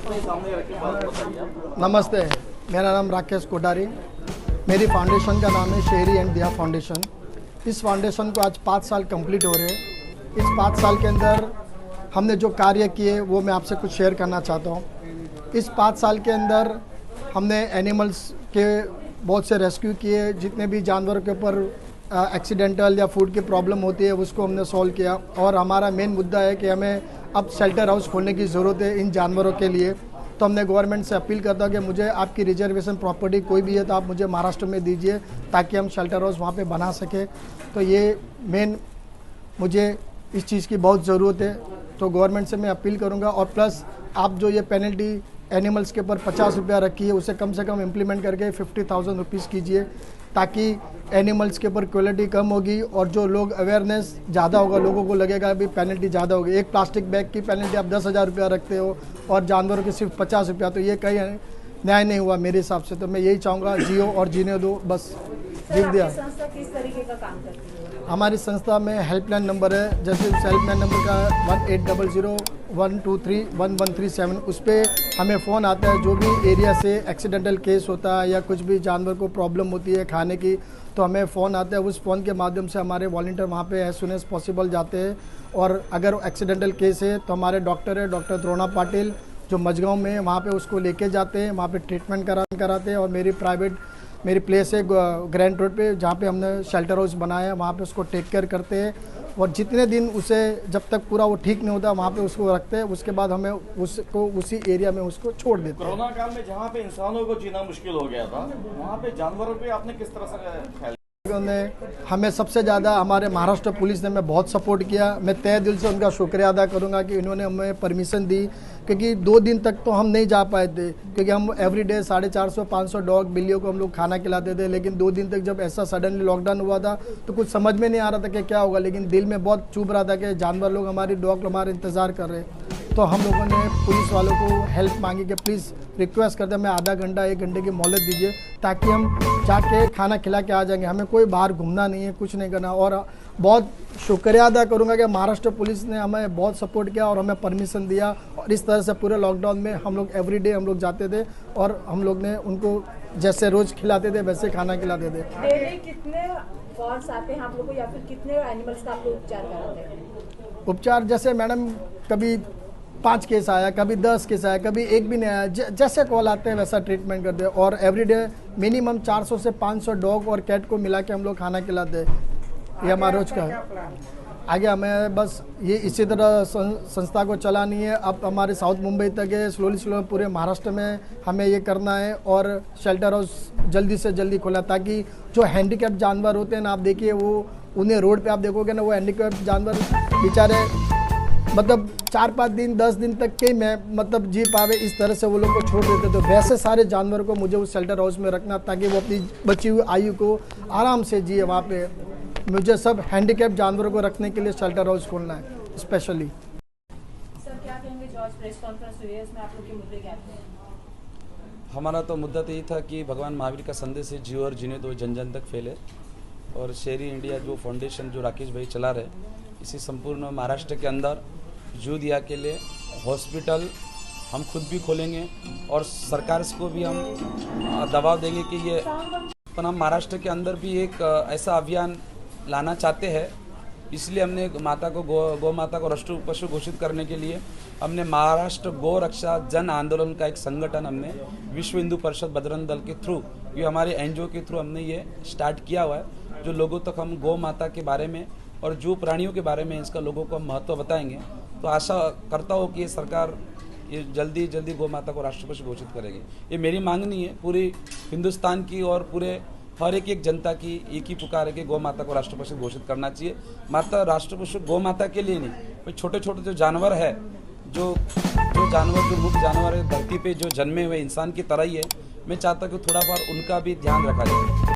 अपने सामने रख के बात बताइए। नमस्ते, मेरा नाम राकेश कोठारी। मेरी फाउंडेशन का नाम है शेरी एंड दिया फाउंडेशन। इस फाउंडेशन को आज 5 साल कंप्लीट हो रहे हैं। इस 5 साल के अंदर हमने जो कार्य किए वो मैं आपसे कुछ शेयर करना चाहता हूँ। इस 5 साल के अंदर हमने एनिमल्स के बहुत से रेस्क्यू किए। जितने भी जानवरों के ऊपर एक्सीडेंटल या फूड की प्रॉब्लम होती है उसको हमने सॉल्व किया। और हमारा मेन मुद्दा है कि हमें अब शेल्टर हाउस खोलने की ज़रूरत है इन जानवरों के लिए। तो हमने गवर्नमेंट से अपील करता हूँ कि मुझे आपकी रिजर्वेशन प्रॉपर्टी कोई भी है तो आप मुझे महाराष्ट्र में दीजिए ताकि हम शेल्टर हाउस वहाँ पे बना सकें। तो ये मेन मुझे इस चीज़ की बहुत ज़रूरत है। तो गवर्नमेंट से मैं अपील करूँगा। और प्लस आप जो ये पेनल्टी एनिमल्स के ऊपर 50 रुपया रखी है उसे कम से कम इम्प्लीमेंट करके 50,000 रुपीज़ कीजिए ताकि एनिमल्स के ऊपर क्वालिटी कम होगी और जो लोग अवेयरनेस ज़्यादा होगा, लोगों को लगेगा अभी पेनल्टी ज़्यादा होगी। एक प्लास्टिक बैग की पेनल्टी आप 10,000 रुपया रखते हो और जानवरों की सिर्फ 50 रुपया, तो ये कहीं न्याय नहीं हुआ मेरे हिसाब से। तो मैं यही चाहूँगा, जियो और जीने दो, बस जीव दिया। संस्था किस तरीके का काम करती है? हमारी संस्था में हेल्पलाइन नंबर है, जैसे उस हेल्पलाइन नंबर का 1800-123-1137, उस पर हमें फ़ोन आता है। जो भी एरिया से एक्सीडेंटल केस होता है या कुछ भी जानवर को प्रॉब्लम होती है खाने की, तो हमें फ़ोन आता है। उस फ़ोन के माध्यम से हमारे वॉलंटियर वहाँ पे एज सुन एज पॉसिबल जाते हैं। और अगर एक्सीडेंटल केस है तो हमारे डॉक्टर है, डॉक्टर द्रोणा पाटिल, जो मझगांव में, वहाँ पे उसको लेके जाते हैं, वहाँ पे ट्रीटमेंट कराते हैं। और मेरी प्लेस है ग्रैंड रोड पे, जहाँ पे हमने शेल्टर हाउस बनाया है, वहाँ पे उसको टेक केयर करते हैं। और जितने दिन उसे, जब तक पूरा वो ठीक नहीं होता, वहाँ पे उसको रखते हैं। उसके बाद हमें उसको उसी एरिया में उसको छोड़ देते हैं। कोरोना काल में जहाँ पे इंसानों को जीना मुश्किल हो गया था, वहाँ पे जानवरों पे आपने किस तरह से ख्याल? हमें सबसे ज़्यादा हमारे महाराष्ट्र पुलिस ने हमें बहुत सपोर्ट किया। मैं तहे दिल से उनका शुक्रिया अदा करूंगा कि इन्होंने हमें परमिशन दी, क्योंकि 2 दिन तक तो हम नहीं जा पाए थे, क्योंकि हम एवरीडे 450-500 डॉग बिल्लियों को हम लोग खाना खिलाते थे। लेकिन 2 दिन तक जब ऐसा सडनली लॉकडाउन हुआ था तो कुछ समझ में नहीं आ रहा था कि क्या होगा, लेकिन दिल में बहुत चुभ रहा था कि जानवर लोग, हमारी डॉग हमारे इंतज़ार कर रहे हैं। तो हम लोगों ने पुलिस वालों को हेल्प मांगी कि प्लीज़ रिक्वेस्ट करते हैं हमें आधा घंटा 1 घंटे की मोहलत दीजिए ताकि हम जाके खाना खिला के आ जाएंगे। हमें कोई बाहर घूमना नहीं है, कुछ नहीं करना। और बहुत शुक्रिया अदा करूंगा कि महाराष्ट्र पुलिस ने हमें बहुत सपोर्ट किया और हमें परमिशन दिया। और इस तरह से पूरे लॉकडाउन में हम लोग एवरीडे हम लोग जाते थे और हम लोग ने उनको जैसे रोज़ खिलाते थे वैसे खाना खिलाते थे। डेली कितने कॉल्स आते हैं आप लोग को, या फिर कितने एनिमल्स का आप लोग उपचार कराते हैं? उपचार जैसे मैडम, कभी 5 केस आया, कभी 10 केस आया, कभी एक भी नहीं आया। जैसे कॉल आते हैं वैसा ट्रीटमेंट करते हैं। और एवरीडे मिनिमम 400 से 500 डॉग और कैट को मिला के हम लोग खाना खिलाते हैं। ये हमारा रोज का है। आगे हमें बस ये इसी तरह संस्था को चलानी है। अब हमारे साउथ मुंबई तक है, स्लोली पूरे महाराष्ट्र में हमें ये करना है। और शेल्टर हाउस जल्दी से जल्दी खोला ताकि जो हैंडीकैप जानवर होते हैं ना, आप देखिए वो उन्हें रोड पे आप देखोगे ना, वो हैंडीकैप जानवर बेचारे मतलब 4-5 दिन 10 दिन तक के मतलब जी पावे, इस तरह से वो लोग को छोड़ देते। तो वैसे सारे जानवरों को मुझे उस शेल्टर हाउस में रखना ताकि वो अपनी बची हुई आयु को आराम से जिए। वहाँ पे मुझे सब हैंडीकैप जानवरों को रखने के लिए शेल्टर हाउस खोलना है स्पेशली। सर क्या कहेंगे, जो आज प्रेस कॉन्फ्रेंस हुई है इसमें आप लोग के मुद्दे क्या थे? हमारा तो मुद्दा तो यही था कि भगवान महावीर का संदेश है, जियो और जीने दो, जन जन तक फैले। और शेरी इंडिया जो फाउंडेशन जो राकेश भाई चला रहे, इसी संपूर्ण महाराष्ट्र के अंदर जू दिया के लिए हॉस्पिटल हम खुद भी खोलेंगे और सरकार को भी हम दबाव देंगे कि ये, पर हम महाराष्ट्र के अंदर भी एक ऐसा अभियान लाना चाहते हैं। इसलिए हमने माता को गौ माता को राष्ट्रीय पशु घोषित करने के लिए हमने महाराष्ट्र गौ रक्षा जन आंदोलन का एक संगठन हमने विश्व हिंदू परिषद बजरंग दल के थ्रू, ये हमारे एनजीओ के थ्रू हमने ये स्टार्ट किया हुआ है। जो लोगों तक हम गौ माता के बारे में और जो प्राणियों के बारे में इसका लोगों को हम महत्व बताएंगे। तो आशा करता हूँ कि ये सरकार ये जल्दी गौ माता को राष्ट्रीय पशु घोषित करेगी। ये मेरी मांग नहीं है, पूरी हिंदुस्तान की और पूरे हर एक जनता की एक ही पुकार है कि गौ माता को राष्ट्रीय पशु घोषित करना चाहिए। माता राष्ट्रीय पशु गौ माता के लिए नहीं, कोई छोटे छोटे जो जानवर है, जो जानवर जो मुक्त जानवर है धरती पे जो जन्मे हुए इंसान की तरह ही है, मैं चाहता हूँ कि थोड़ा बार उनका भी ध्यान रखा जाए।